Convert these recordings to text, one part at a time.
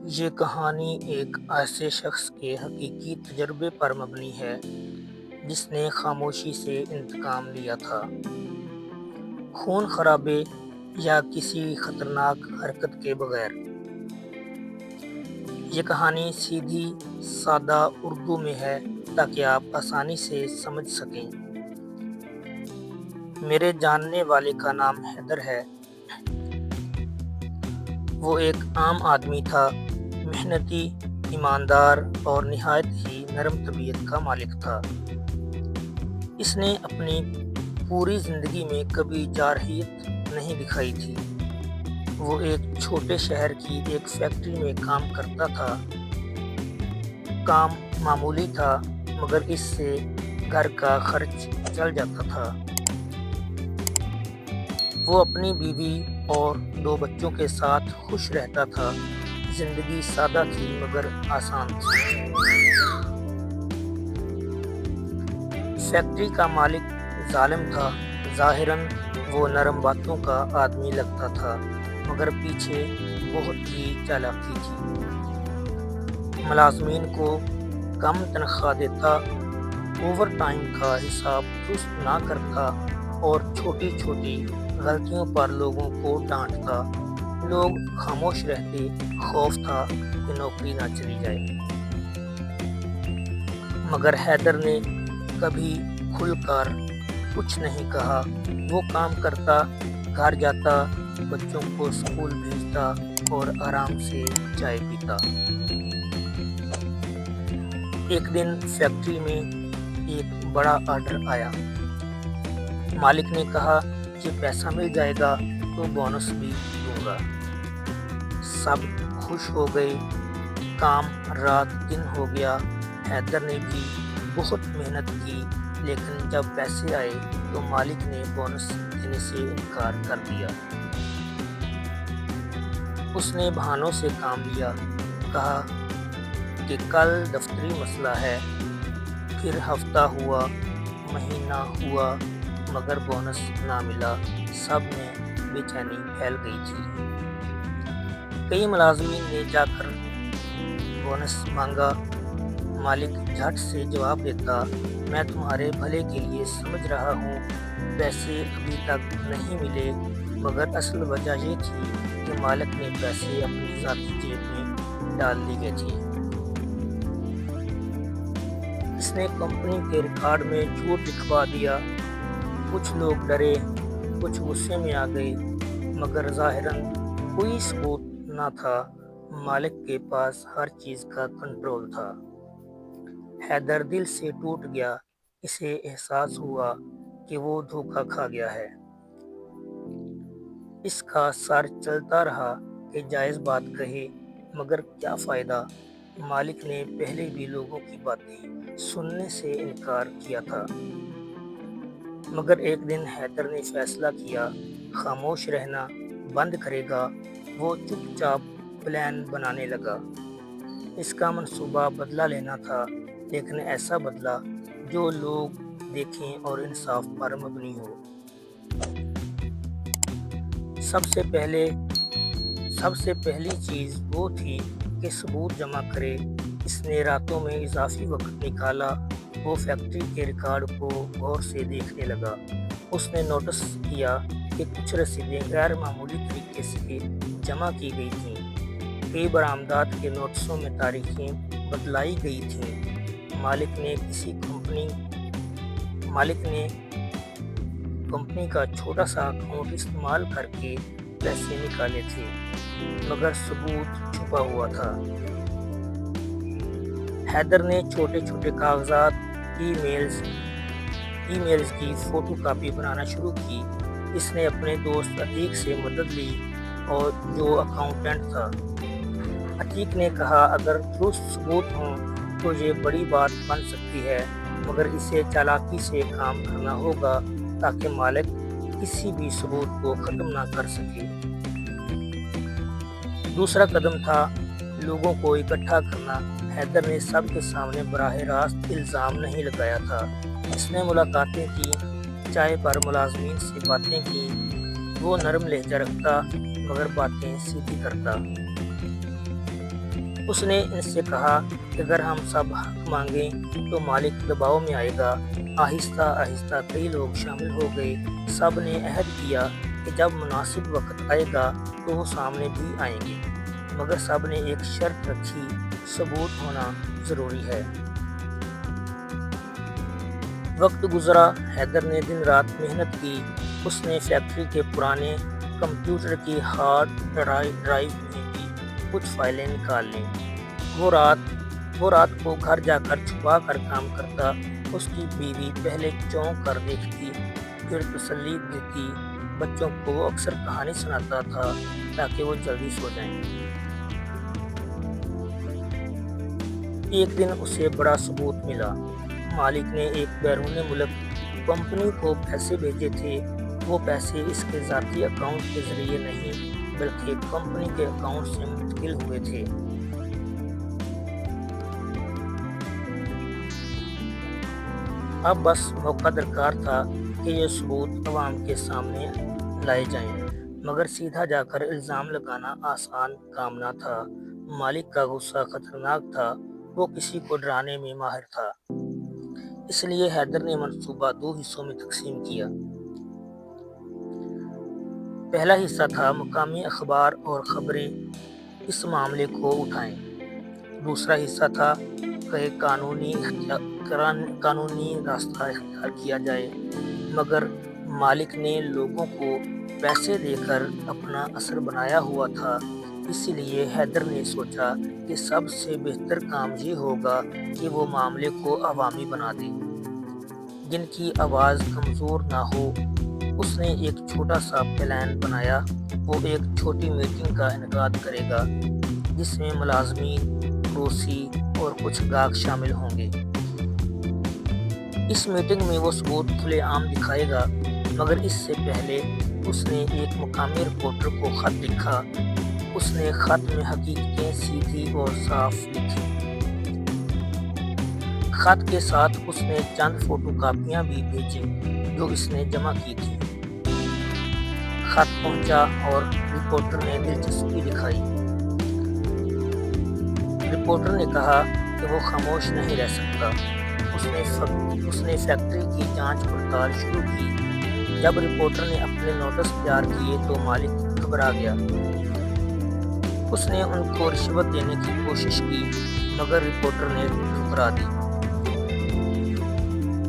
یہ کہانی ایک ایسے شخص کے حقیقی تجربے پر مبنی ہے جس نے خاموشی سے انتقام لیا تھا، خون خرابے یا کسی خطرناک حرکت کے بغیر۔ یہ کہانی سیدھی سادہ اردو میں ہے تاکہ آپ آسانی سے سمجھ سکیں۔ میرے جاننے والے کا نام حیدر ہے۔ وہ ایک عام آدمی تھا، محنتی، ایماندار اور نہایت ہی نرم طبیعت کا مالک تھا۔ اس نے اپنی پوری زندگی میں کبھی جارحیت نہیں دکھائی تھی۔ وہ ایک چھوٹے شہر کی ایک فیکٹری میں کام کرتا تھا۔ کام معمولی تھا مگر اس سے گھر کا خرچ چل جاتا تھا۔ وہ اپنی بیوی اور 2 بچوں کے ساتھ خوش رہتا تھا۔ زندگی سادہ تھی مگر آسان تھی۔ فیکٹری کا مالک ظالم تھا۔ ظاہراً وہ نرم باتوں کا آدمی لگتا تھا مگر پیچھے بہت ہی چالاکی تھی۔ ملازمین کو کم تنخواہ دیتا، اوور ٹائم کا حساب درست نہ کرتا اور چھوٹی چھوٹی غلطیوں پر لوگوں کو ڈانٹتا۔ لوگ خاموش رہتے، خوف تھا کہ نوکری نہ چلی جائے۔ مگر حیدر نے کبھی کھل کر کچھ نہیں کہا۔ وہ کام کرتا، گھر جاتا، بچوں کو اسکول بھیجتا اور آرام سے چائے پیتا۔ ایک دن فیکٹری میں ایک بڑا آرڈر آیا۔ مالک نے کہا کہ پیسہ مل جائے گا تو بونس بھی دوں گا۔ سب خوش ہو گئے۔ کام رات دن ہو گیا۔ حیدر نے بھی بہت محنت کی لیکن جب پیسے آئے تو مالک نے بونس دینے سے انکار کر دیا۔ اس نے بہانوں سے کام لیا، کہا کہ کل دفتری مسئلہ ہے۔ پھر ہفتہ ہوا، مہینہ ہوا مگر بونس نہ ملا۔ سب میں بے چینی پھیل گئی تھی۔ کئی ملازمین نے جا کر بونس مانگا۔ مالک جھٹ سے جواب دیتا، میں تمہارے بھلے کے لیے سمجھ رہا ہوں، پیسے ابھی تک نہیں ملے۔ مگر اصل وجہ یہ تھی کہ مالک نے پیسے اپنی ذاتی جیب میں ڈال لیے تھے۔ اس نے کمپنی کے ریکارڈ میں جھوٹ لکھوا دیا۔ کچھ لوگ ڈرے، کچھ غصے میں آ گئے مگر ظاہراً کوئی ثبوت نہ تھا۔ مالک کے پاس ہر چیز کا کنٹرول تھا۔ حیدر دل سے ٹوٹ گیا۔ اسے احساس ہوا کہ وہ دھوکہ کھا گیا ہے۔ اس کا سر چلتا رہا کہ جائز بات کہے مگر کیا فائدہ۔ مالک نے پہلے بھی لوگوں کی باتیں سننے سے انکار کیا تھا۔ مگر ایک دن حیدر نے فیصلہ کیا، خاموش رہنا بند کرے گا۔ وہ چپ چاپ پلان بنانے لگا۔ اس کا منصوبہ بدلہ لینا تھا لیکن ایسا بدلہ جو لوگ دیکھیں اور انصاف پر مبنی ہو۔ سب سے پہلی چیز وہ تھی کہ ثبوت جمع کرے۔ اس نے راتوں میں اضافی وقت نکالا۔ وہ فیکٹری کے ریکارڈ کو غور سے دیکھنے لگا۔ اس نے نوٹس کیا کہ کچھ رسیدیں غیر معمولی طریقے سے جمع کی گئی تھیں۔ کئی برآمدات کے نوٹسوں میں تاریخیں بدلائی گئی تھیں۔ مالک نے کمپنی کا چھوٹا سا اکاؤنٹ استعمال کر کے پیسے نکالے تھے مگر ثبوت چھپا ہوا تھا۔ حیدر نے چھوٹے چھوٹے کاغذات، ای میلز کی فوٹو کاپی بنانا شروع کی۔ اس نے اپنے دوست عتیق سے مدد لی اور جو اکاؤنٹنٹ تھا۔ عتیق نے کہا اگر درست ثبوت ہوں تو یہ بڑی بات بن سکتی ہے مگر اسے چالاکی سے کام کرنا ہوگا تاکہ مالک کسی بھی ثبوت کو ختم نہ کر سکے۔ دوسرا قدم تھا لوگوں کو اکٹھا کرنا۔ حیدر نے سب کے سامنے براہ راست الزام نہیں لگایا تھا۔ اس نے ملاقاتیں کی، چائے پر ملازمین سے باتیں کی۔ وہ نرم لہجہ رکھتا مگر باتیں سیدھی کرتا۔ اس نے ان سے کہا کہ اگر ہم سب حق مانگیں تو مالک دباؤ میں آئے گا۔ آہستہ آہستہ کئی لوگ شامل ہو گئے۔ سب نے عہد کیا کہ جب مناسب وقت آئے گا تو وہ سامنے بھی آئیں گے، مگر سب نے ایک شرط رکھی، ثبوت ہونا ضروری ہے۔ وقت گزرا، حیدر نے دن رات محنت کی۔ اس نے فیکٹری کے پرانے کمپیوٹر کی ہارڈ ڈرائیو میں بھی کچھ فائلیں نکال لیں۔ وہ رات کو گھر جا کر چھپا کر کام کرتا۔ اس کی بیوی پہلے چونک کر دیکھتی، پھر تسلی دیتی۔ بچوں کو وہ اکثر کہانی سناتا تھا تاکہ وہ جلدی سو جائیں۔ ایک دن اسے بڑا ثبوت ملا۔ مالک نے ایک بیرون ملک کمپنی کو پیسے بھیجے تھے۔ وہ پیسے اس کے ذاتی اکاؤنٹ کے ذریعے نہیں بلکہ کمپنی کے اکاؤنٹ سے منتقل ہوئے تھے۔ اب بس موقع درکار تھا کہ یہ ثبوت عوام کے سامنے لائے جائیں، مگر سیدھا جا کر الزام لگانا آسان کام نہ تھا۔ مالک کا غصہ خطرناک تھا۔ وہ کسی کو ڈرانے میں ماہر تھا۔ اس لیے حیدر نے منصوبہ 2 حصوں میں تقسیم کیا۔ پہلا حصہ تھا مقامی اخبار اور خبریں اس معاملے کو اٹھائیں۔ دوسرا حصہ تھا کہ قانونی راستہ اختیار کیا جائے، مگر مالک نے لوگوں کو پیسے دے کر اپنا اثر بنایا ہوا تھا۔ اسی لیے حیدر نے سوچا کہ سب سے بہتر کام یہ ہوگا کہ وہ معاملے کو عوامی بنا دے، جن کی آواز کمزور نہ ہو۔ اس نے ایک چھوٹا سا پلان بنایا۔ وہ ایک چھوٹی میٹنگ کا انعقاد کرے گا جس میں ملازمین، پڑوسی اور کچھ گاہک شامل ہوں گے۔ اس میٹنگ میں وہ ثبوت کھلے عام دکھائے گا، مگر اس سے پہلے اس نے ایک مقامی رپورٹر کو خط لکھا۔ اس نے خط میں حقیقتیں سیدھی اور صاف لکھی۔ خط کے ساتھ اس نے چند فوٹو کاپیاں بھی بھیجیں جو اس نے جمع کی تھی۔ خط پہنچا اور رپورٹر نے دلچسپی دکھائی۔ رپورٹر نے کہا کہ وہ خاموش نہیں رہ سکتا۔ اس نے فیکٹری کی جانچ پڑتال شروع کی۔ جب رپورٹر نے اپنے نوٹس تیار کیے تو مالک گھبرا گیا۔ اس نے ان کو رشوت دینے کی کوشش کی، مگر رپورٹر نے ٹھکرا دی۔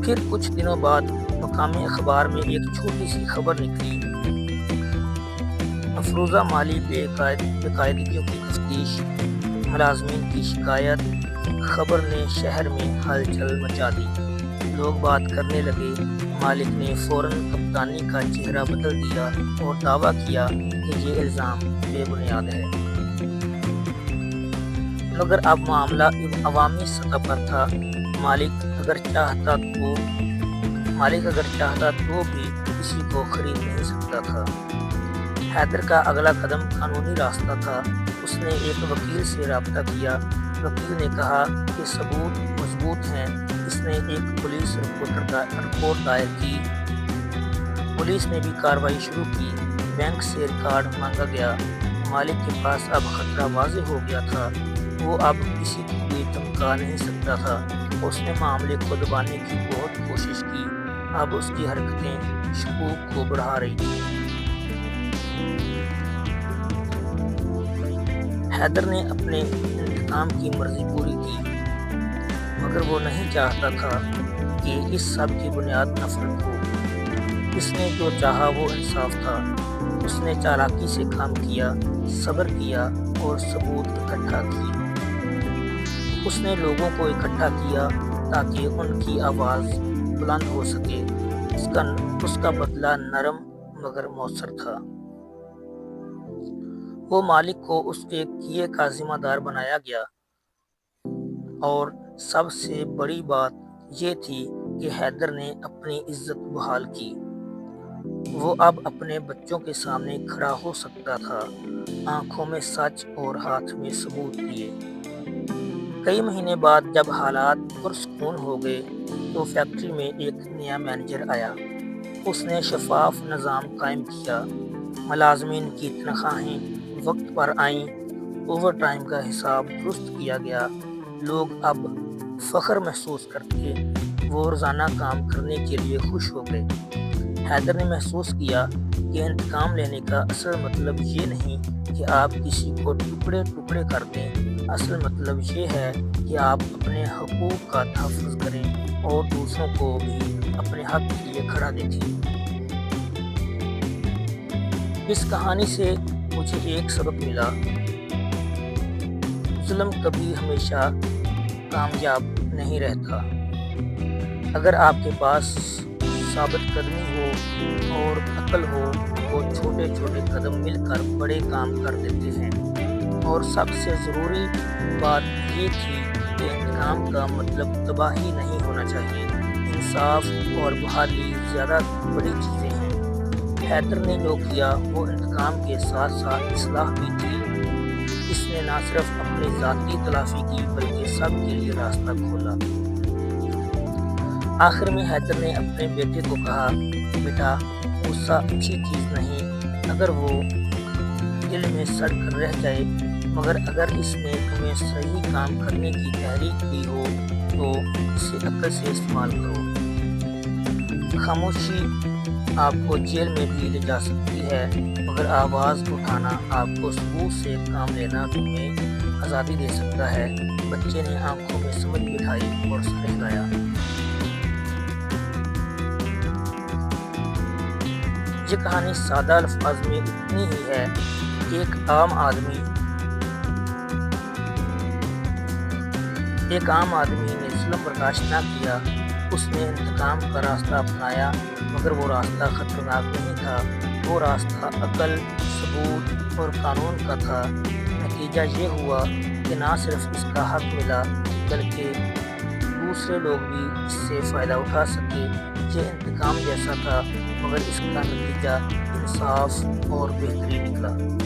پھر کچھ دنوں بعد مقامی اخبار میں ایک چھوٹی سی خبر نکلی، مفروضہ مالی بے قاعدگیوں کی تفتیش، ملازمین کی شکایت۔ خبر نے شہر میں ہلچل مچا دی۔ لوگ بات کرنے لگے۔ مالک نے فوراً کپتانی کا چہرہ بدل دیا اور دعویٰ کیا کہ یہ الزام بے بنیاد ہے۔ مگر اب معاملہ عوامی سطح پر تھا۔ مالک اگر چاہتا تو بھی کسی کو خرید نہیں سکتا تھا۔ حیدر کا اگلا قدم قانونی راستہ تھا۔ اس نے ایک وکیل سے رابطہ کیا۔ وکیل نے کہا کہ ثبوت مضبوط ہیں۔ اس نے ایک پولیس رپورٹ دائر کی۔ پولیس نے بھی کارروائی شروع کی۔ بینک سے ریکارڈ مانگا گیا۔ مالک کے پاس اب خطرہ واضح ہو گیا تھا۔ وہ اب کسی کو بھی دھمکا نہیں سکتا تھا۔ اس نے معاملے کو دبانے کی بہت کوشش کی۔ اب اس کی حرکتیں شکوک کو بڑھا رہی تھیں۔ حیدر نے اپنے انتقام کی مرضی پوری کی، مگر وہ نہیں چاہتا تھا کہ اس سب کی بنیاد نفرت ہو۔ اس نے جو چاہا وہ انصاف تھا۔ اس نے چالاکی سے کام کیا، صبر کیا اور ثبوت اکٹھا کیے۔ اس نے لوگوں کو اکٹھا کیا تاکہ ان کی آواز بلند ہو سکے۔ اس کا بدلہ نرم مگر مؤثر تھا۔ وہ مالک کو اس کے کیے کا ذمہ دار بنایا گیا، اور سب سے بڑی بات یہ تھی کہ حیدر نے اپنی عزت بحال کی۔ وہ اب اپنے بچوں کے سامنے کھڑا ہو سکتا تھا، آنکھوں میں سچ اور ہاتھ میں ثبوت لیے۔ کئی مہینے بعد جب حالات پرسکون ہو گئے تو فیکٹری میں ایک نیا مینیجر آیا۔ اس نے شفاف نظام قائم کیا۔ ملازمین کی تنخواہیں وقت پر آئیں اوور ٹائم کا حساب درست کیا گیا، لوگ اب فخر محسوس کرتے، وہ روزانہ کام کرنے کے لیے خوش ہو گئے۔ حیدر نے محسوس کیا کہ انتقام لینے کا اصل مطلب یہ نہیں کہ آپ کسی کو ٹکڑے ٹکڑے کر دیں، اصل مطلب یہ ہے کہ آپ اپنے حقوق کا تحفظ کریں اور دوسروں کو بھی اپنے حق کے لیے کھڑا دیکھیں۔ اس کہانی سے مجھے ایک سبق ملا، ظلم کبھی ہمیشہ کامیاب نہیں رہتا۔ اگر آپ کے پاس ثابت قدمی ہو اور عقل ہو تو چھوٹے چھوٹے قدم مل کر بڑے کام کر دیتے ہیں۔ اور سب سے ضروری بات یہ تھی کہ انتقام کا مطلب تباہی نہیں ہونا چاہیے، انصاف اور بحالی زیادہ بڑی چیزیں ہیں۔ حیدر نے جو کیا وہ انتقام کے ساتھ ساتھ اصلاح بھی تھی۔ اس نے نہ صرف اپنی ذاتی تلافی کی بلکہ سب کے لیے راستہ کھولا۔ آخر میں حیدر نے اپنے بیٹے کو کہا، بیٹا غصہ اچھی چیز نہیں اگر وہ دل میں سڑ کر رہ جائے، مگر اگر اس نے تمہیں صحیح کام کرنے کی تحریک دی ہو تو اسے عقل سے استعمال کرو۔ خاموشی آپ کو جیل میں بھی لے جا سکتی ہے، مگر آواز اٹھانا، آپ کو ثبوت سے کام لینا تمہیں آزادی دے سکتا ہے۔ بچے نے آنکھوں میں سمجھ بٹھائی اور سر ہلایا۔ یہ کہانی سادہ الفاظ میں اتنی ہی ہے، ایک عام آدمی نے ظلم برداشت نہ کیا، اس نے انتقام کا راستہ اپنایا، مگر وہ راستہ خطرناک نہیں تھا، وہ راستہ عقل، ثبوت اور قانون کا تھا۔ نتیجہ یہ ہوا کہ نہ صرف اس کا حق ملا بلکہ دوسرے لوگ بھی اس سے فائدہ اٹھا سکے۔ یہ انتقام جیسا تھا مگر اس کا نتیجہ انصاف اور بہتری نکلا۔